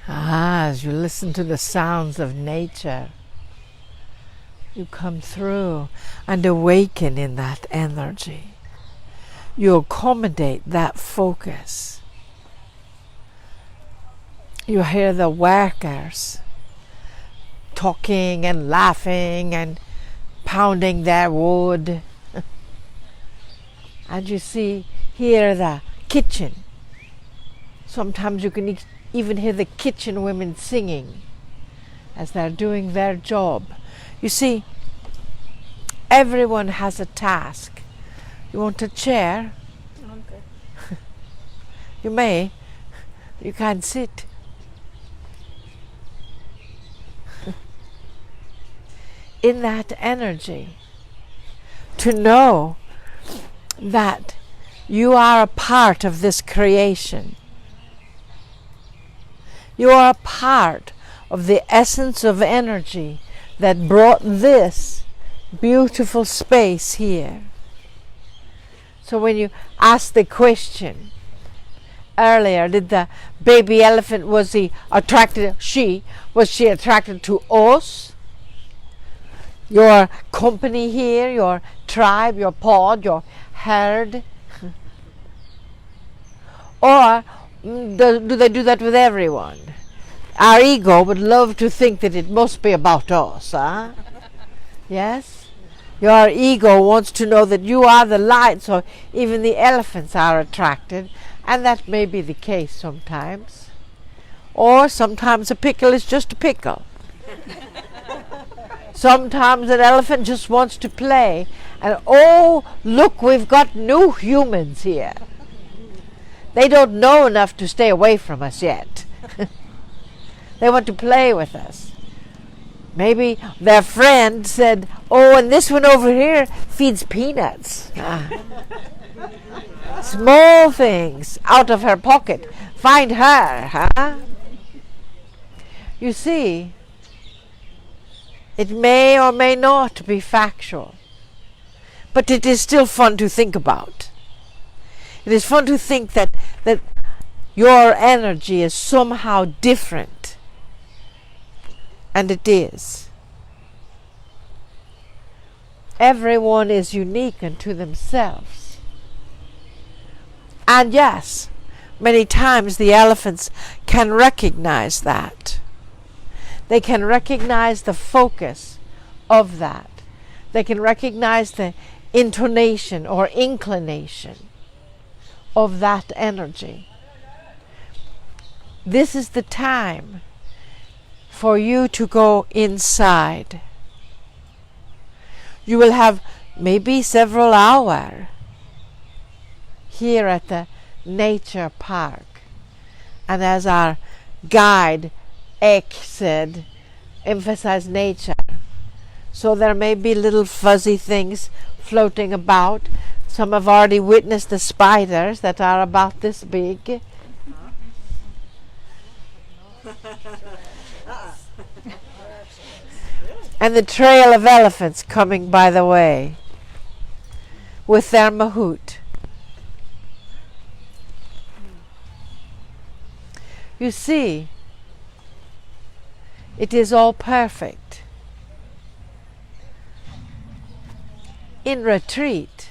As you listen to the sounds of nature, you come through and awaken in that energy. You accommodate that focus. You hear the workers talking and laughing and pounding their wood. And you hear the kitchen. Sometimes you can even hear the kitchen women singing as they're doing their job. You see, everyone has a task. You want a chair? Okay. You may. You can't sit. In that energy, to know that you are a part of this creation. You are a part of the essence of energy that brought this beautiful space here. So when you asked the question earlier, did the baby elephant, was she attracted to us? Your company here, your tribe, your pod, your herd? Or do they do that with everyone? Our ego would love to think that it must be about us, huh? Yes? Your ego wants to know that you are the light, so even the elephants are attracted, and that may be the case sometimes. Or sometimes a pickle is just a pickle. Sometimes an elephant just wants to play, and oh, look, we've got new humans here. They don't know enough to stay away from us yet. They want to play with us. Maybe their friend said, oh, and this one over here feeds peanuts. Small things out of her pocket. Find her, huh? You see, it may or may not be factual, but it is still fun to think about. It is fun to think that your energy is somehow different. And it is. Everyone is unique unto themselves. And yes, many times the elephants can recognize that. They can recognize the focus of that. They can recognize the intonation or inclination of that energy. This is the time for you to go inside. You will have maybe several hours here at the nature park. And as our guide Ek said, emphasize nature. So there may be little fuzzy things floating about. Some have already witnessed the spiders that are about this big. And the trail of elephants coming by the way with their mahout. You see, it is all perfect. In retreat,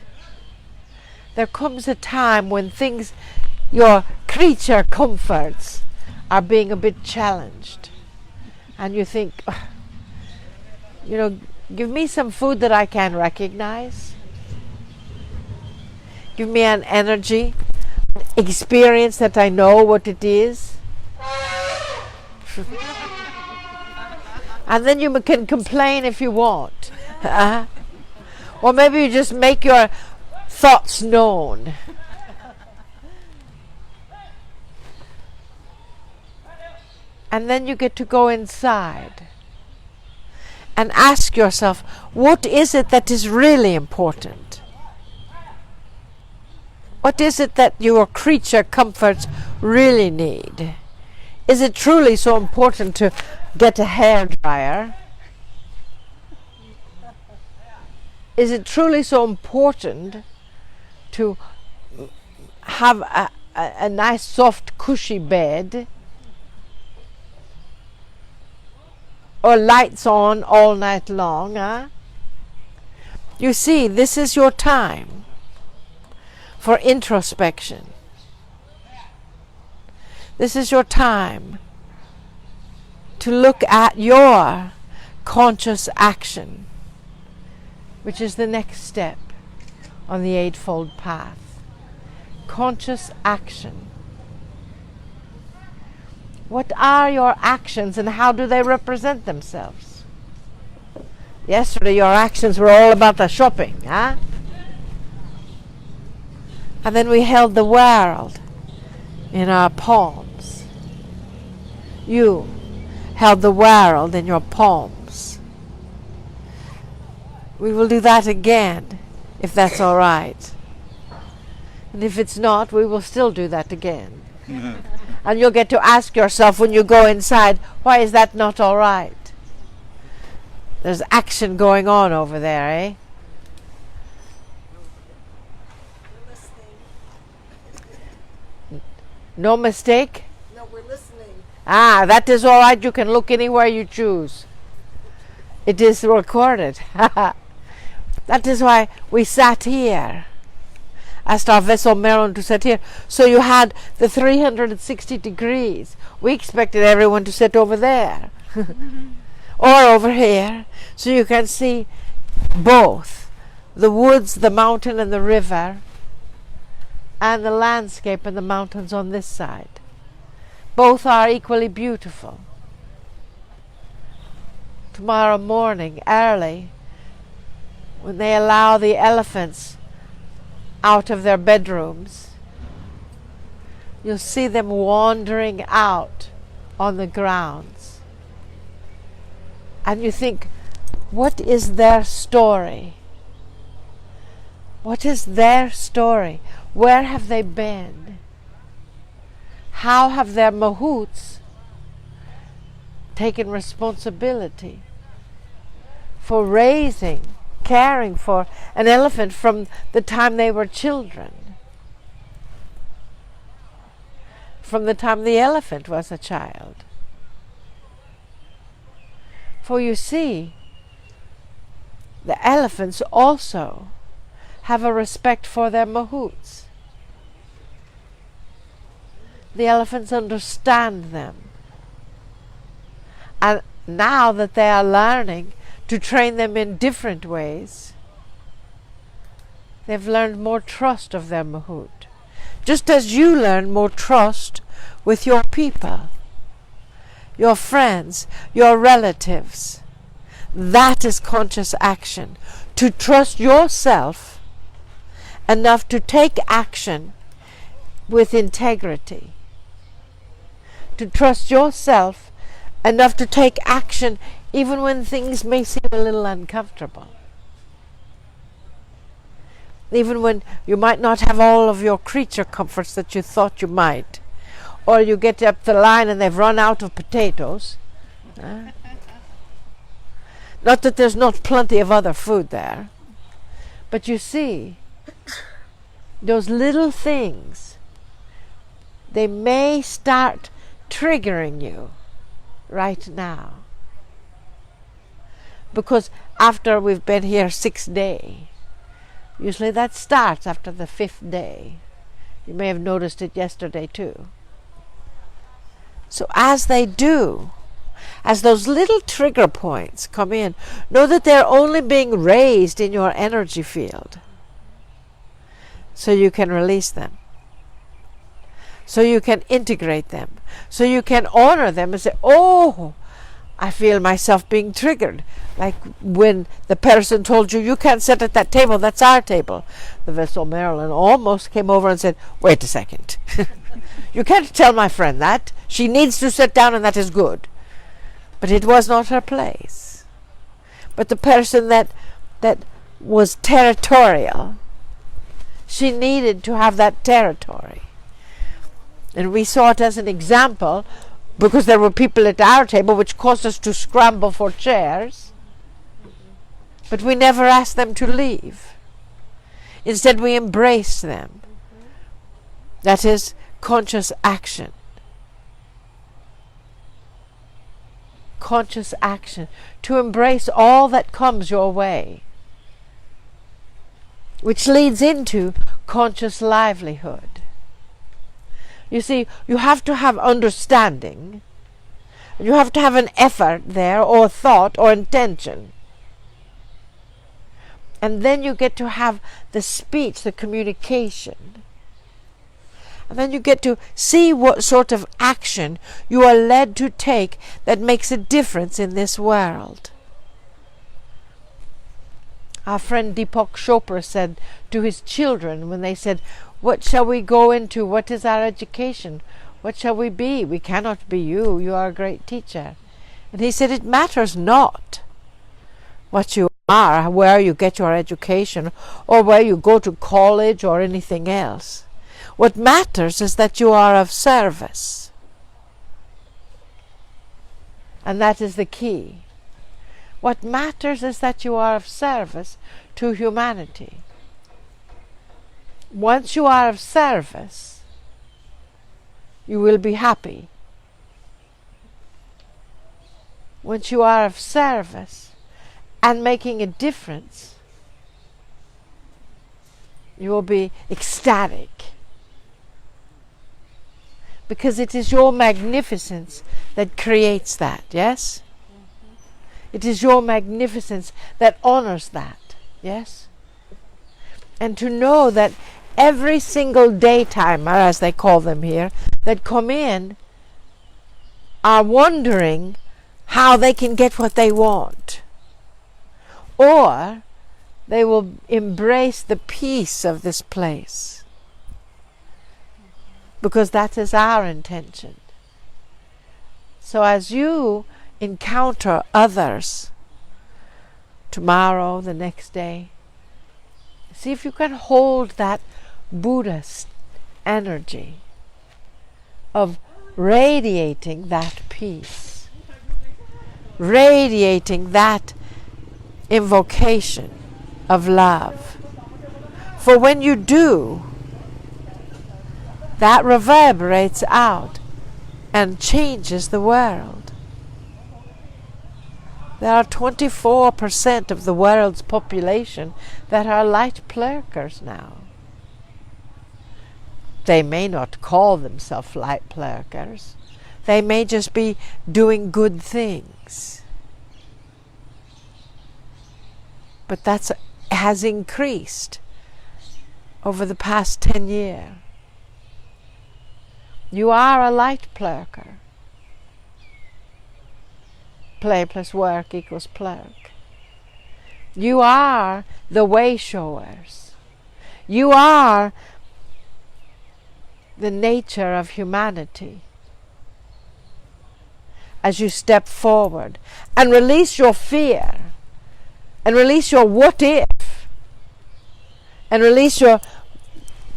there comes a time when things, your creature comforts, are being a bit challenged. And you think, give me some food that I can recognize. Give me an energy, experience that I know what it is. And then you can complain if you want. Or maybe you just make your thoughts known. And then you get to go inside and ask yourself, what is it that is really important? What is it that your creature comforts really need? Is it truly so important to get a hairdryer? Is it truly so important to have a nice soft cushy bed? or lights on all night long. Huh? You see, this is your time for introspection. This is your time to look at your conscious action, which is the next step on the Eightfold Path. Conscious action. What are your actions and how do they represent themselves? Yesterday your actions were all about the shopping, huh? And then we held the world in our palms. You held the world in your palms. We will do that again, if that's all right. And if it's not, we will still do that again. And you'll get to ask yourself when you go inside, why is that not all right? There's action going on over there, eh? No mistake? No, we're listening. Ah, that is all right. You can look anywhere you choose. It is recorded. That is why we sat here. Asked our vessel Marilyn to sit here. So you had the 360 degrees. We expected everyone to sit over there. Or over here. So you can see both. The woods, the mountain and the river. And the landscape and the mountains on this side. Both are equally beautiful. Tomorrow morning, early, when they allow the elephants out of their bedrooms, you'll see them wandering out on the grounds. And you think, what is their story? What is their story? Where have they been? How have their mahouts taken responsibility for raising, caring for an elephant from the time they were children? From the time the elephant was a child. For you see, the elephants also have a respect for their mahouts. The elephants understand them. And now that they are learning to train them in different ways, they've learned more trust of their mahout. Just as you learn more trust with your people, your friends, your relatives. That is conscious action. To trust yourself enough to take action with integrity. To trust yourself enough to take action even when things may seem a little uncomfortable. Even when you might not have all of your creature comforts that you thought you might. Or you get up the line and they've run out of potatoes. Not that there's not plenty of other food there. But you see, those little things, they may start triggering you right now. Because after we've been here 6 days, usually that starts after the 5th day. You may have noticed it yesterday too. So as they do, as those little trigger points come in, know that they're only being raised in your energy field. So you can release them. So you can integrate them. So you can honor them and say, oh, I feel myself being triggered. Like when the person told you, you can't sit at that table, that's our table. The vessel Marilyn almost came over and said, wait a second. You can't tell my friend that. She needs to sit down and that is good. But it was not her place. But the person that was territorial, she needed to have that territory. And we saw it as an example because there were people at our table which caused us to scramble for chairs. But we never asked them to leave. Instead, we embraced them. That is conscious action. conscious action, to embrace all that comes your way, which leads into conscious livelihood. You see, you have to have understanding, you have to have an effort there, or thought, or intention. And then you get to have the speech, the communication. And then you get to see what sort of action you are led to take that makes a difference in this world. Our friend Deepak Chopra said to his children when they said, "What shall we go into? What is our education? What shall we be? We cannot be you. You are a great teacher." And he said, "It matters not what you are, where you get your education, or where you go to college, or anything else. What matters is that you are of service." And that is the key. What matters is that you are of service to humanity. Once you are of service, you will be happy. Once you are of service and making a difference, you will be ecstatic. Because it is your magnificence that creates that, yes? It is your magnificence that honors that, yes? And to know that every single daytimer, as they call them here, that come in are wondering how they can get what they want. Or they will embrace the peace of this place. Because that is our intention. So as you encounter others tomorrow, the next day, see if you can hold that Buddhist energy of radiating that peace, radiating that invocation of love. For when you do, that reverberates out and changes the world. There are 24% of the world's population that are light plurkers now. They may not call themselves light plurkers. They may just be doing good things. But that has increased over the past 10 years. You are a light plurker. Play plus work equals plurk. You are the way showers. You are the nature of humanity. As you step forward and release your fear, and release your what if, and release your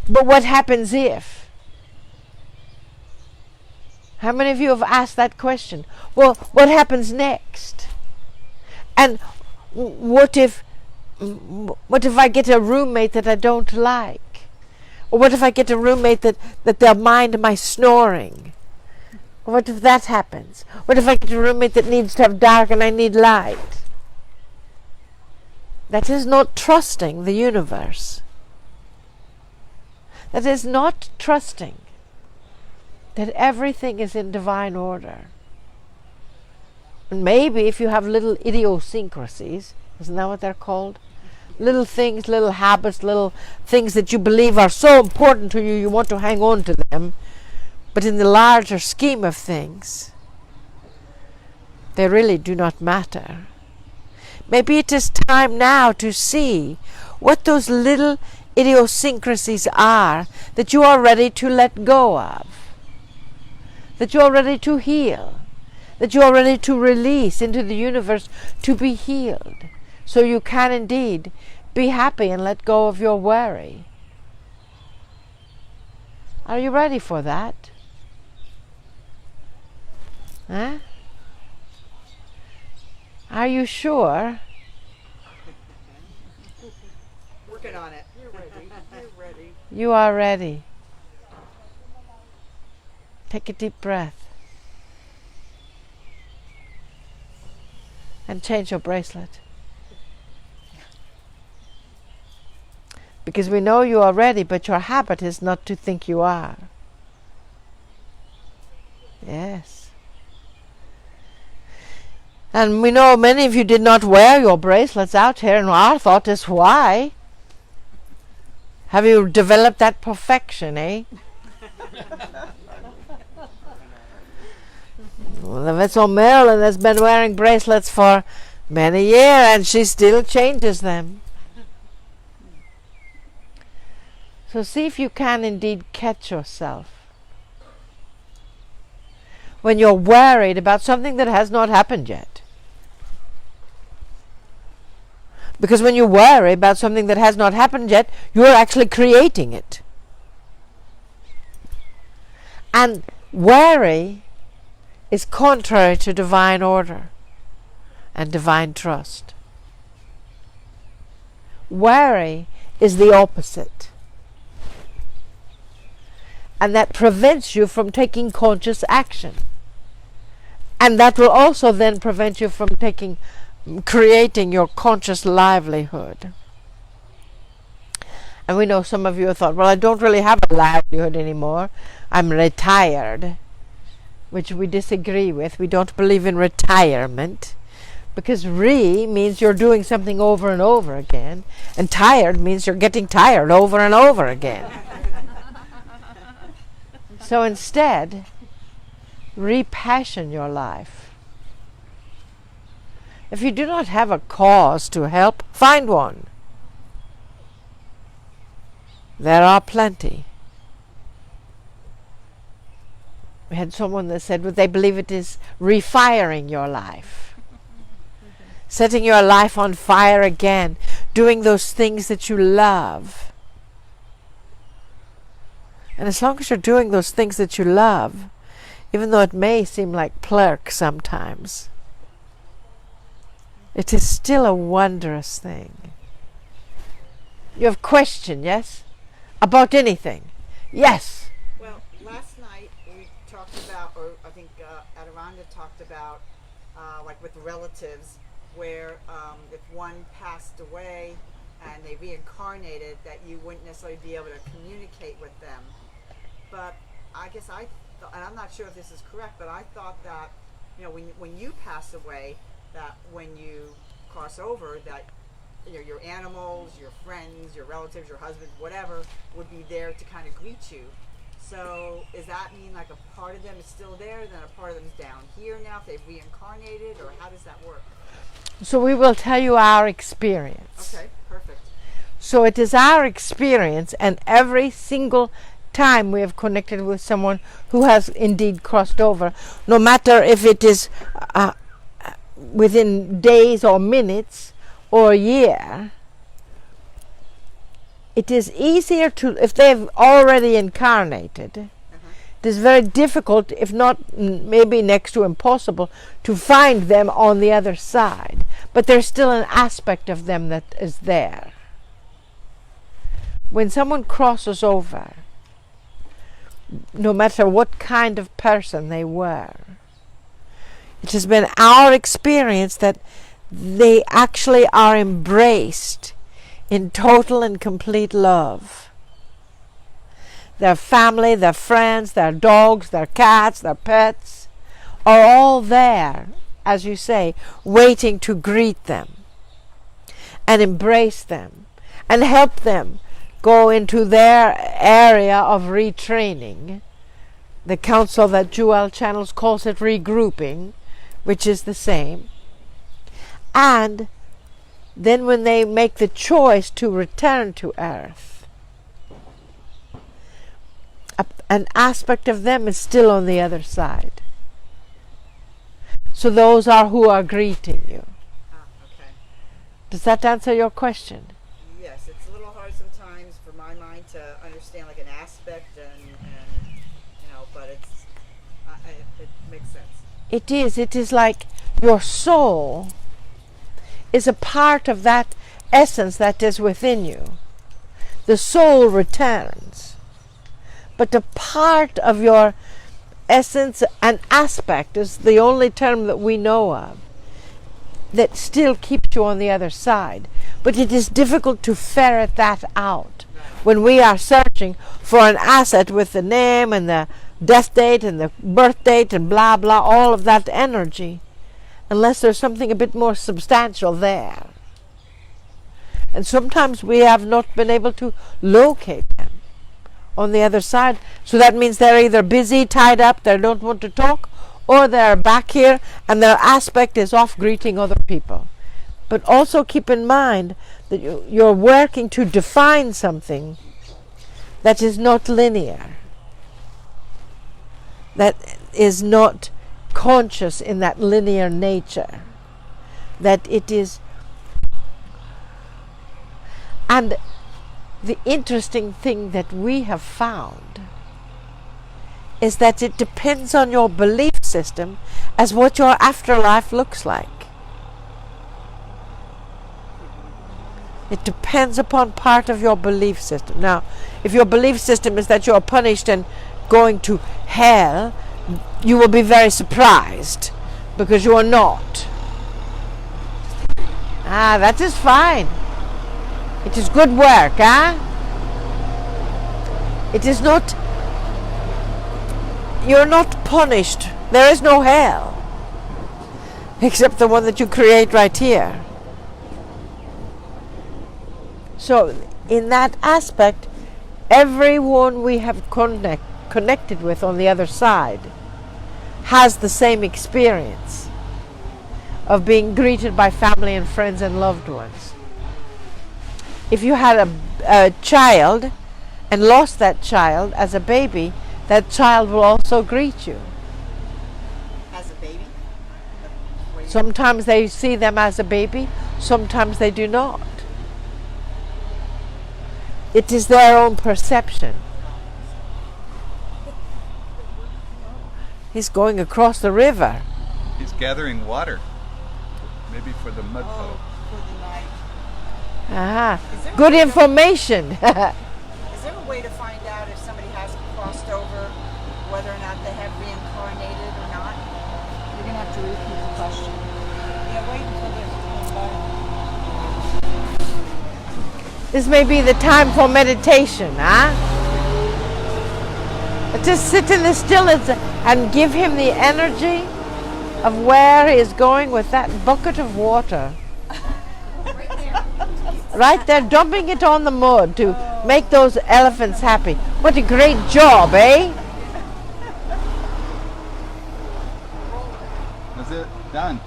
but what happens if. How many of you have asked that question? Well, what happens next? And what if I get a roommate that I don't like? Or what if I get a roommate that they'll mind my snoring? What if that happens? What if I get a roommate that needs to have dark and I need light? That is not trusting the universe. That is not trusting that everything is in divine order. And maybe if you have little idiosyncrasies, isn't that what they're called? Little things, little habits, little things that you believe are so important to you, you want to hang on to them. But in the larger scheme of things, they really do not matter. Maybe it is time now to see what those little idiosyncrasies are that you are ready to let go of, that you are ready to heal, that you are ready to release into the universe to be healed, so you can indeed be happy and let go of your worry. Are you ready for that? Huh? Are you sure? Working on it. You're ready. You're ready. You are ready. Take a deep breath. and change your bracelet. Because we know you are ready, but your habit is not to think you are. Yes. And we know many of you did not wear your bracelets out here, and our thought is, why? Have you developed that perfection, eh? Well, that's all. Marilyn has been wearing bracelets for many years, and she still changes them. So see if you can indeed catch yourself when you're worried about something that has not happened yet. Because when you worry about something that has not happened yet, you're actually creating it. And worry is contrary to divine order and divine trust. Worry is the opposite. And that prevents you from taking conscious action. And that will also then prevent you from creating your conscious livelihood. And we know some of you have thought, well, I don't really have a livelihood anymore. I'm retired. Which we disagree with. We don't believe in retirement. Because means you're doing something over and over again. And tired means you're getting tired over and over again. So instead, repassion your life. If you do not have a cause to help, find one. There are plenty. We had someone that said, well, they believe it is refiring your life. Setting your life on fire again. Doing those things that you love. And as long as you're doing those things that you love, even though it may seem like plurk sometimes, it is still a wondrous thing. You have question, yes? About anything? Yes. Well, last night we talked about, or I think Adironnda talked about, like with relatives, where if one passed away and they reincarnated, that you wouldn't necessarily be able to communicate with them. But I guess and I'm not sure if this is correct, but I thought that, when you pass away, that when you cross over, that your animals, your friends, your relatives, your husband, whatever, would be there to kind of greet you. So does that mean like a part of them is still there, then a part of them is down here now if they've reincarnated, or how does that work? So we will tell you our experience. Okay, perfect. So it is our experience, and every single time we have connected with someone who has indeed crossed over, no matter if it is within days or minutes or a year, it is easier to, if they've already incarnated, it is very difficult, if not maybe next to impossible, to find them on the other side. But there's still an aspect of them that is there. When someone crosses over, no matter what kind of person they were, it has been our experience that they actually are embraced in total and complete love. Their family, their friends, their dogs, their cats, their pets are all there, as you say, waiting to greet them and embrace them and help them go into their area of retraining. The council that Jewel Channels calls it regrouping, which is the same. And then when they make the choice to return to Earth, an aspect of them is still on the other side. So those are who are greeting you. Okay. Does that answer your question? Yes, it's a little hard sometimes for my mind to understand like an aspect and but it makes sense. It is. It is like your soul is a part of that essence that is within you. The soul returns. But a part of your essence, an aspect is the only term that we know of. that still keeps you on the other side. But it is difficult to ferret that out when we are searching for an asset with the name and the death date and the birth date and blah blah, all of that energy, unless there's something a bit more substantial there. And sometimes we have not been able to locate them on the other side. So that means they're either busy, tied up, they don't want to talk, or they're back here and their aspect is off greeting other people. But also keep in mind that you're working to define something that is not linear, that is not conscious in that linear nature, that it is. And the interesting thing that we have found is that it depends on your belief system as what your afterlife looks like. It depends upon part of your belief system. Now, if your belief system is that you're punished and going to hell, you will be very surprised because you are not. That is fine. It is good work, It is not, you're not punished. There is no hell, except the one that you create right here. So, in that aspect, everyone we have connected with on the other side has the same experience of being greeted by family and friends and loved ones. If you had a child and lost that child as a baby, that child will also greet you. As a baby? Sometimes they see them as a baby, sometimes they do not. It is their own perception. He's going across the river. He's gathering water, maybe for the mud puddle. For the night. Good information. Is there a way to find out if somebody has crossed over, whether or not they have reincarnated or not? You're going to have to repeat the question. Yeah, wait until there's This may be the time for meditation, Just sit in the stillness and give him the energy of where he is going with that bucket of water. Right there, dumping it on the mud to make those elephants happy. What a great job, eh? That's it. Done.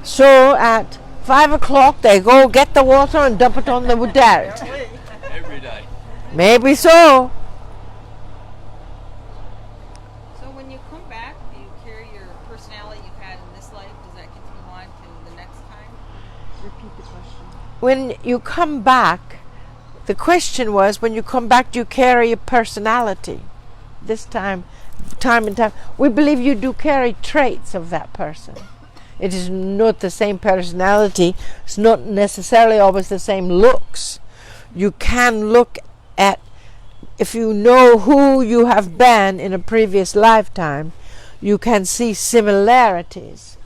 So at 5 o'clock they go get the water and dump it on the dirt. Every day. Maybe so. So when you come back, do you carry your personality you've had in this life? Does that continue on to the next time? Repeat the question. When you come back, the question was, when you come back, do you carry a personality? This time and time. We believe you do carry traits of that person. It is not the same personality. It's not necessarily always the same looks. You can look at, if you know who you have been in a previous lifetime, you can see similarities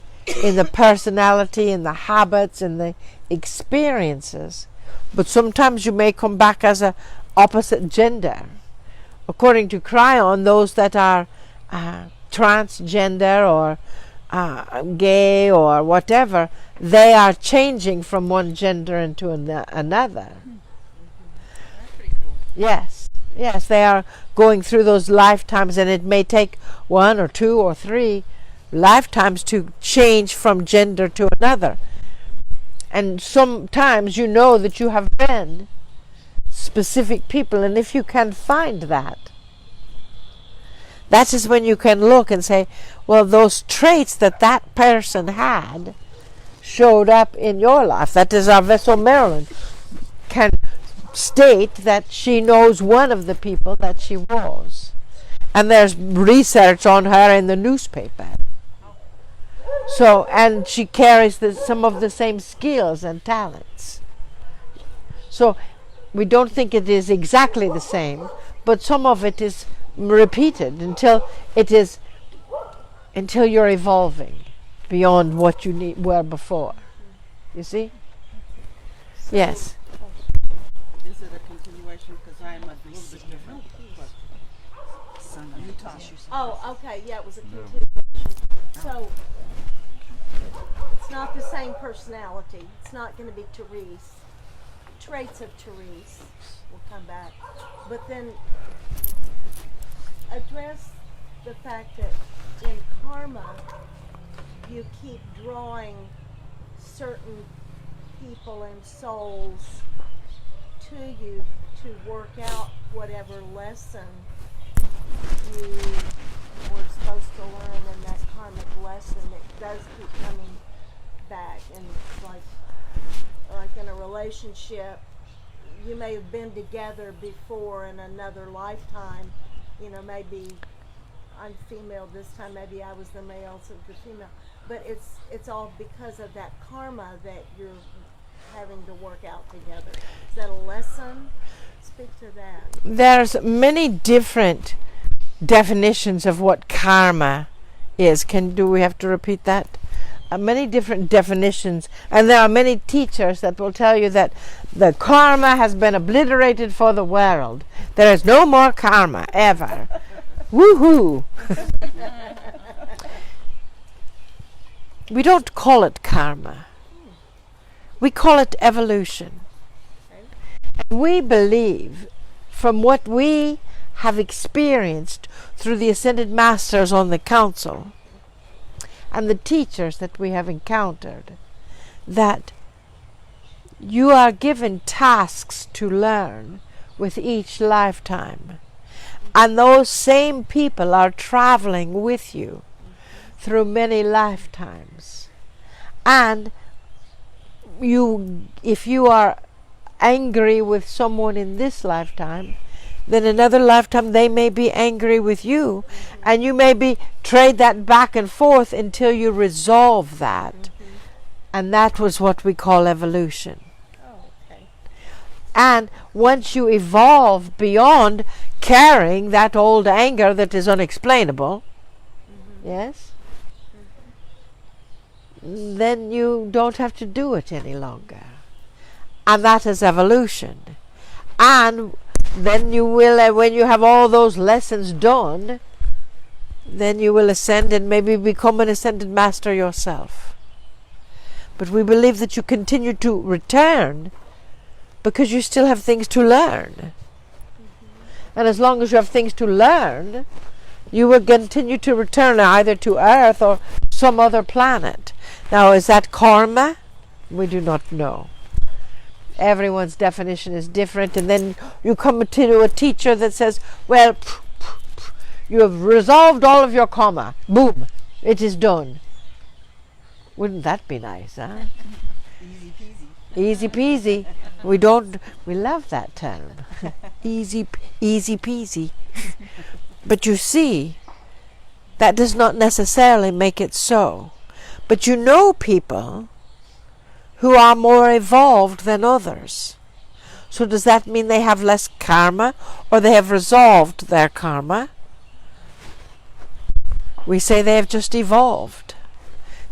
in the personality, in the habits, in the experiences. But sometimes you may come back as an opposite gender. According to Cryon, those that are transgender or gay or whatever, they are changing from one gender into another. That's pretty cool. Yes, they are going through those lifetimes, and it may take 1 or 2 or 3 lifetimes to change from gender to another. And sometimes you know that you have been specific people, and if you can find that is when you can look and say, well, those traits that that person had showed up in your life. That is, our vessel Marilyn can state that she knows one of the people that she was, and there's research on her in the newspaper. So, and she carries some of the same skills and talents. So we don't think it is exactly the same, but some of it is repeated until it is until you're evolving beyond what you were before. You see? Yes. Is it a continuation? Because I am a little bit different. Oh, okay. Yeah, it was a continuation. So it's not the same personality. It's not going to be Therese. Traits of Therese will come back. But then address the fact that in karma, you keep drawing certain people and souls to you to work out whatever lesson you were supposed to learn, and that karmic lesson that does keep coming back. And like in a relationship, you may have been together before in another lifetime. You know, maybe I'm female this time, maybe I was the male, so the female. But it's all because of that karma that you're having to work out together. Is that a lesson? Speak to that. There's many different definitions of what karma is. Do we have to repeat that? Many different definitions, and there are many teachers that will tell you that the karma has been obliterated for the world. There is no more karma ever. Woohoo! We don't call it karma. We call it evolution. And we believe, from what we have experienced through the Ascended Masters on the Council and the teachers that we have encountered, that you are given tasks to learn with each lifetime. And those same people are traveling with you through many lifetimes. And if you are angry with someone in this lifetime, then another lifetime they may be angry with you, and you may trade that back and forth until you resolve that. And that was what we call evolution. And once you evolve beyond carrying that old anger that is unexplainable, yes, then you don't have to do it any longer. And that is evolution. And then you will, when you have all those lessons done, then you will ascend and maybe become an ascended master yourself. But we believe that you continue to return because you still have things to learn. And as long as you have things to learn, you will continue to return either to Earth or some other planet. Now, is that karma? We do not know. Everyone's definition is different, and then you come to a teacher that says, well, you have resolved all of your karma. Boom, it is done. Wouldn't that be nice, huh? Easy peasy. We love that term. Easy peasy. But you see, that does not necessarily make it so. But you know people who are more evolved than others. So does that mean they have less karma, or they have resolved their karma? We say they have just evolved.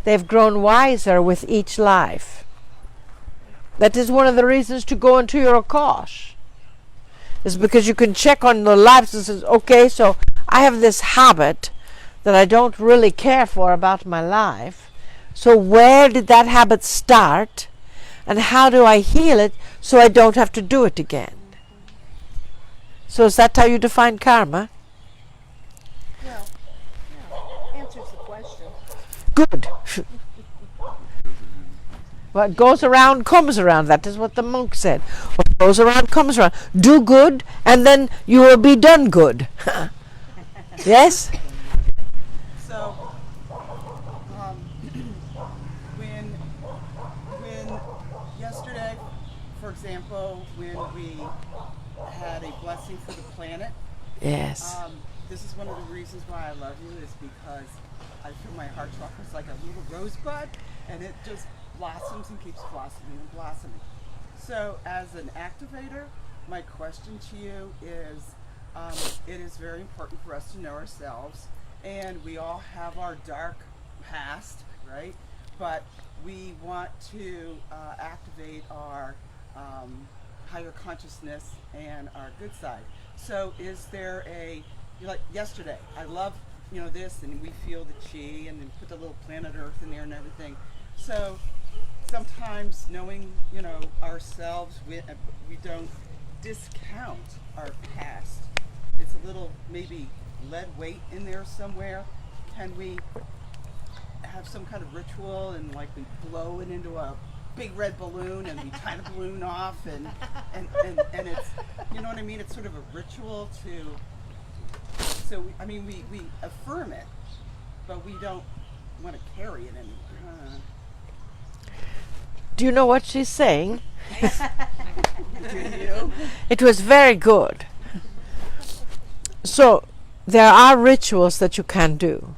They've grown wiser with each life. That is one of the reasons to go into your Akash. Is because you can check on the lives and says, okay, so I have this habit that I don't really care for about my life. So where did that habit start, and how do I heal it so I don't have to do it again? So is that how you define karma? Well, answers the question. Good. What goes around comes around. That is what the monk said. What goes around comes around. Do good, and then you will be done good. Yes? So, when yesterday, for example, when we had a blessing for the planet, Yes. this is one of the reasons why I love you, is because I feel my heart chakra is like a little rosebud, and it just blossoms and keeps blossoming and blossoming. So as an activator, my question to you is, it is very important for us to know ourselves, and we all have our dark past, right? But we want to activate our higher consciousness and our good side. So is there like yesterday, I love, this, and we feel the chi, and then put the little planet Earth in there and everything. So sometimes knowing, ourselves, we don't discount our past. It's a little maybe lead weight in there somewhere. Can we have some kind of ritual and like we blow it into a big red balloon and we tie the balloon off and it's, you know what I mean? It's sort of a ritual we affirm it, but we don't want to carry it anymore. Do you know what she's saying? Do you? It was very good. So there are rituals that you can do.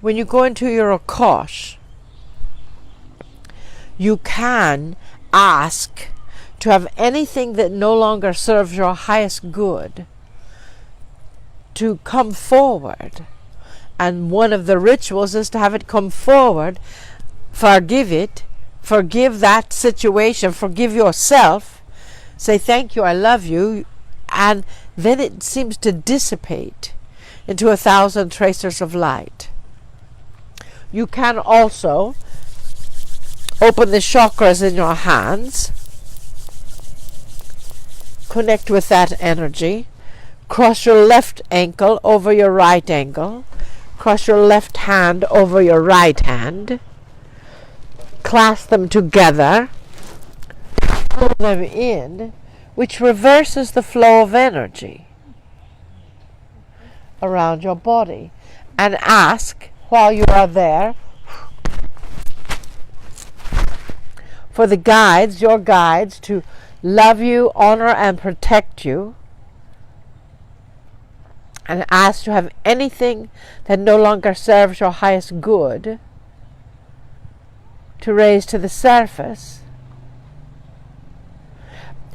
When you go into your kosh, you can ask to have anything that no longer serves your highest good to come forward. And one of the rituals is to have it come forward, forgive it, forgive that situation, forgive yourself, say thank you, I love you, and then it seems to dissipate into 1,000 tracers of light. You can also open the chakras in your hands, connect with that energy, cross your left ankle over your right ankle, cross your left hand over your right hand, clasp them together, pull them in, which reverses the flow of energy around your body, and ask while you are there for the guides, your guides, to love you, honor, and protect you, and ask to have anything that no longer serves your highest good to raise to the surface.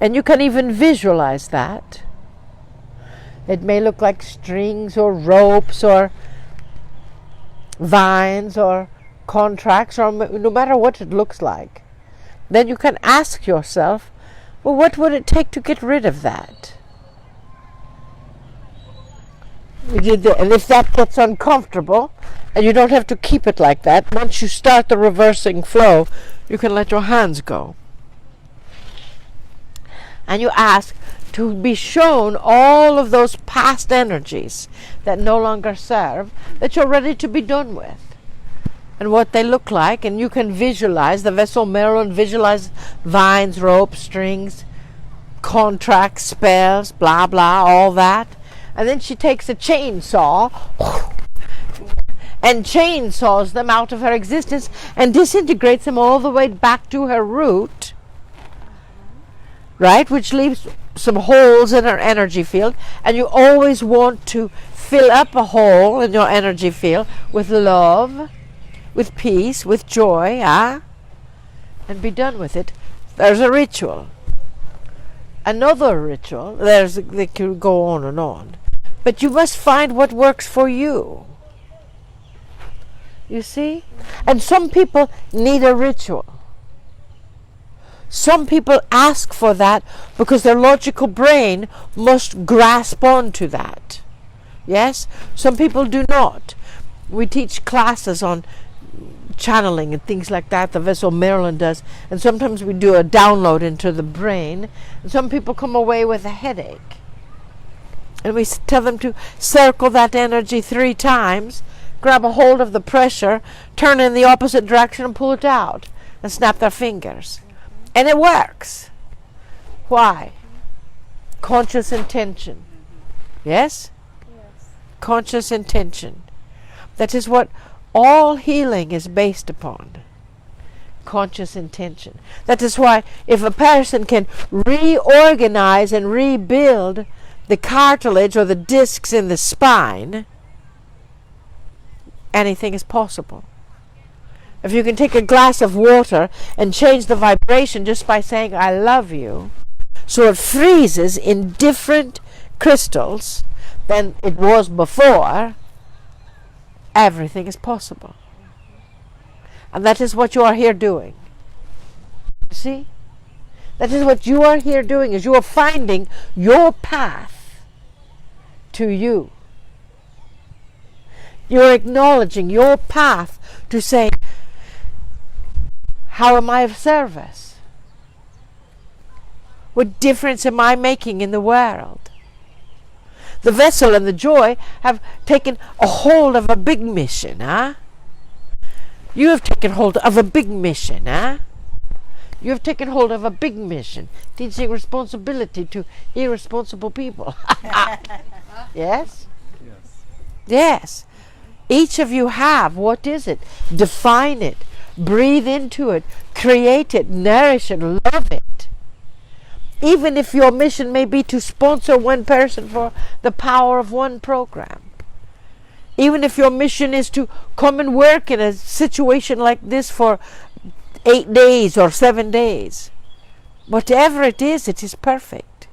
And you can even visualize that. It may look like strings or ropes or vines or contracts, or no matter what it looks like. Then you can ask yourself, well, what would it take to get rid of that? And if that gets uncomfortable, and you don't have to keep it like that, once you start the reversing flow, you can let your hands go. And you ask to be shown all of those past energies that no longer serve, that you're ready to be done with, and what they look like. And you can visualize the vessel Marilyn, visualize vines, ropes, strings, contracts, spells, blah blah, all that. And then she takes a chainsaw and chainsaws them out of her existence and disintegrates them all the way back to her root, right? Which leaves some holes in her energy field. And you always want to fill up a hole in your energy field with love, with peace, with joy, and be done with it. There's a ritual. Another ritual, they could go on and on. But you must find what works for you. You see? And some people need a ritual. Some people ask for that because their logical brain must grasp onto that. Yes? Some people do not. We teach classes on channeling and things like that. The vessel Marilyn does. And sometimes we do a download into the brain. And some people come away with a headache. And we tell them to circle that energy 3 times, grab a hold of the pressure, turn in the opposite direction and pull it out, and snap their fingers. And it works. Why? Conscious intention. Yes? Yes. Conscious intention. That is what all healing is based upon. Conscious intention. That is why if a person can reorganize and rebuild the cartilage or the discs in the spine, anything is possible. If you can take a glass of water and change the vibration just by saying I love you, so it freezes in different crystals than it was before, everything is possible. And that is what you are here doing. You see? That is what you are here doing, is you are finding your path to you. You're acknowledging your path to say, how am I of service? What difference am I making in the world? The vessel and the joy have taken a hold of a big mission, huh? You have taken hold of a big mission, huh? You have taken hold of a big mission, teaching responsibility to irresponsible people. Yes? Yes. Yes. Each of you have. What is it? Define it. Breathe into it. Create it. Nourish it. Love it. Even if your mission may be to sponsor one person for the power of one program. Even if your mission is to come and work in a situation like this for 8 days or 7 days. Whatever it is perfect.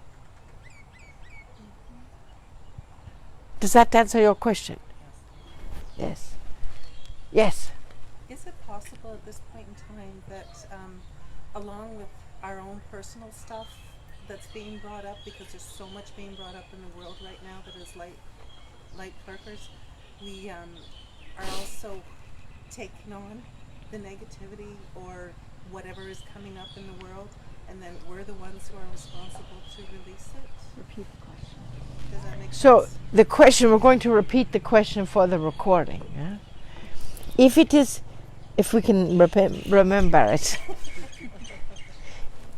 Does that answer your question? Yes. Yes. Is it possible at this point in time that along with our own personal stuff that's being brought up, because there's so much being brought up in the world right now that is light workers, we are also taking on the negativity or whatever is coming up in the world, and then we're the ones who are responsible to release it? Repeat the question. Does that make So sense? the question, we're going to repeat the question for the recording. Yeah? If it is, if we can remember it.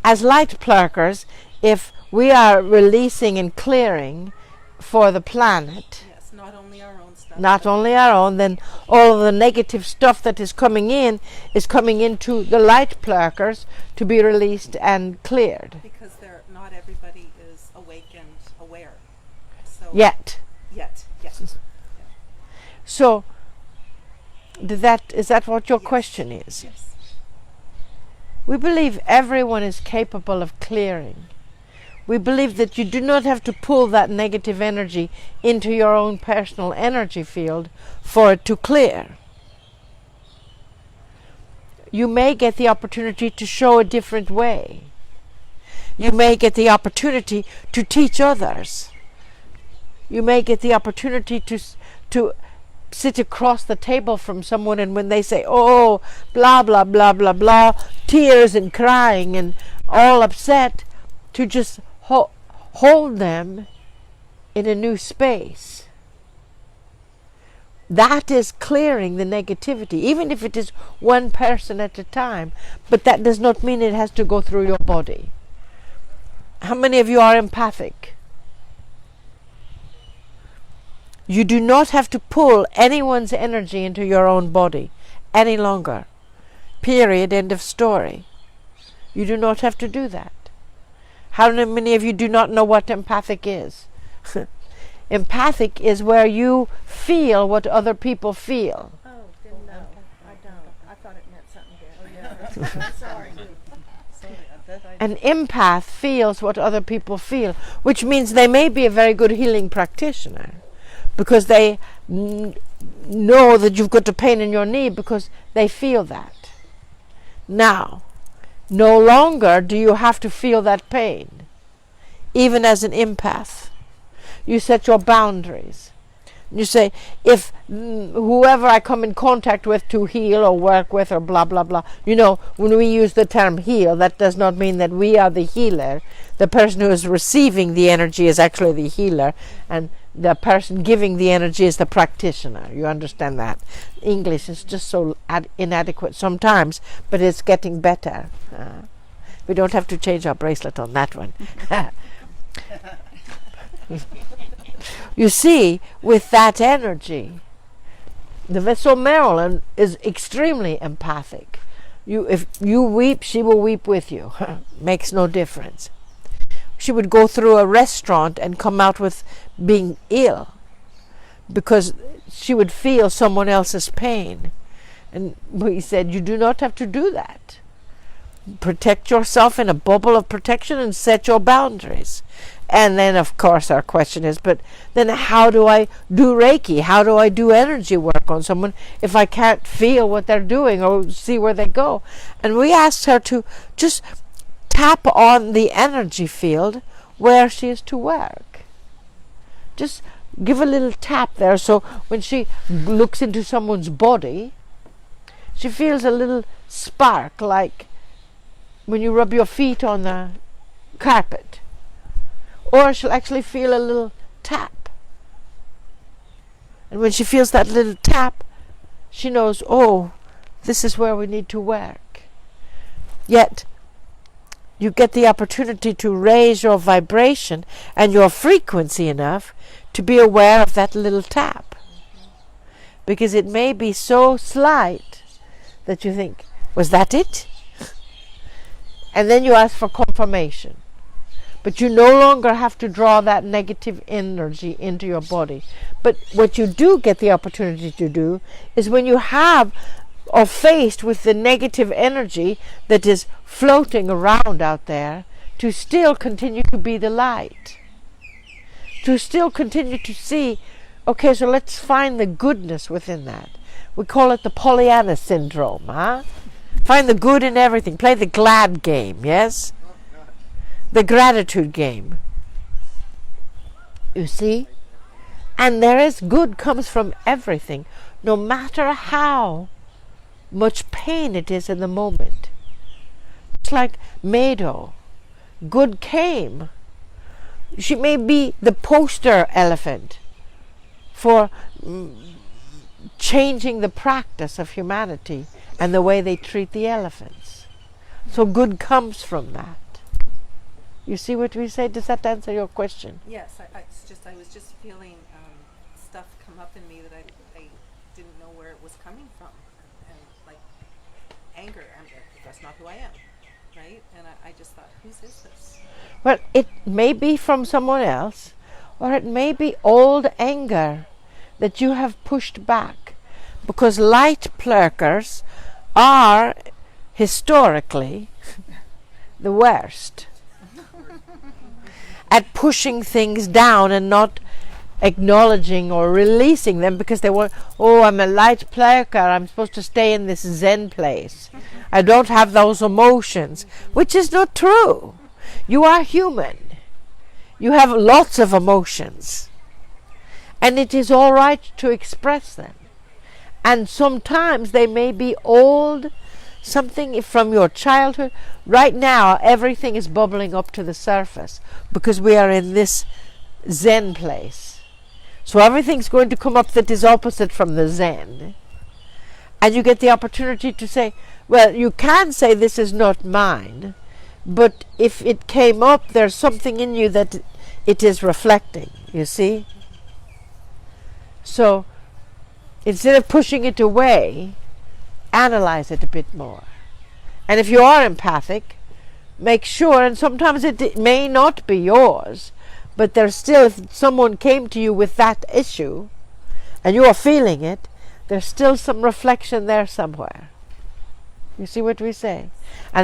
As light plurkers, if we are releasing and clearing for the planet, Yes, not only our own stuff. not but only our own, then all of the negative stuff that is coming into the light plurkers to be released and cleared. because not everybody is awake and aware. So Yet. Yet, yes. So, is that what your Yes. question is? Yes. We believe everyone is capable of clearing. We believe that you do not have to pull that negative energy into your own personal energy field for it to clear. You may get the opportunity to show a different way. You may get the opportunity to teach others. You may get the opportunity to sit across the table from someone, and when they say, oh, blah, blah, blah, blah, blah, tears and crying and all upset, to just hold them in a new space. That is clearing the negativity, even if it is one person at a time. But that does not mean it has to go through your body. How many of you are empathic? You do not have to pull anyone's energy into your own body any longer. Period. End of story. You do not have to do that. How many of you do not know what empathic is? Empathic is where you feel what other people feel. Oh, didn't know. I don't. I thought it meant something different. Sorry. An empath feels what other people feel, which means they may be a very good healing practitioner, because they know that you've got a pain in your knee because they feel that. Now, no longer do you have to feel that pain, even as an empath. You set your boundaries. You say, if whoever I come in contact with to heal or work with or blah, blah, blah. You know, when we use the term heal, that does not mean that we are the healer. The person who is receiving the energy is actually the healer, and the person giving the energy is the practitioner. You understand that? English is just so inadequate sometimes, but it's getting better. We don't have to change our bracelet on that one. You see, with that energy, the vessel Marilyn is extremely empathic. If you weep, she will weep with you. Makes no difference. She would go through a restaurant and come out with being ill because she would feel someone else's pain. And we said, you do not have to do that. Protect yourself in a bubble of protection and set your boundaries. And then, of course, our question is, but then how do I do Reiki? How do I do energy work on someone if I can't feel what they're doing or see where they go? And we asked her to just tap on the energy field where she is to work. Just give a little tap there, so when she looks into someone's body, she feels a little spark, like when you rub your feet on the carpet. Or she'll actually feel a little tap. And when she feels that little tap, she knows, oh, this is where we need to work. Yet, you get the opportunity to raise your vibration and your frequency enough to be aware of that little tap. Because it may be so slight that you think, was that it? And then you ask for confirmation. But you no longer have to draw that negative energy into your body. But what you do get the opportunity to do is when you have or faced with the negative energy that is floating around out there, to still continue to be the light. To still continue to see, okay, so let's find the goodness within that. We call it the Pollyanna syndrome, huh? Find the good in everything. Play the glad game, yes? The gratitude game. You see? And there is good comes from everything, no matter how much pain it is in the moment. It's like Mado. Good came. She may be the poster elephant for changing the practice of humanity and the way they treat the elephants. So good comes from that. You see what we say? Does that answer your question? Yes, I was just feeling stuff come up in me that I didn't know where it was coming from, and like anger. That's not who I am, right? And I just thought, whose is this? Well, it may be from someone else, or it may be old anger that you have pushed back, because light plurkers are historically the worst at pushing things down and not acknowledging or releasing them, because they want, oh, I'm a light plurker, I'm supposed to stay in this Zen place. I don't have those emotions, which is not true. You are human. You have lots of emotions. And it is all right to express them. And sometimes they may be old, something from your childhood. Right now, everything is bubbling up to the surface because we are in this Zen place. So everything's going to come up that is opposite from the Zen. And you get the opportunity to say, well, you can say this is not mine, but if it came up, there's something in you that it is reflecting, you see? So instead of pushing it away, analyze it a bit more. And if you are empathic, make sure, and sometimes it may not be yours, but there's still, if someone came to you with that issue and you are feeling it, there's still some reflection there somewhere. You see what we say? And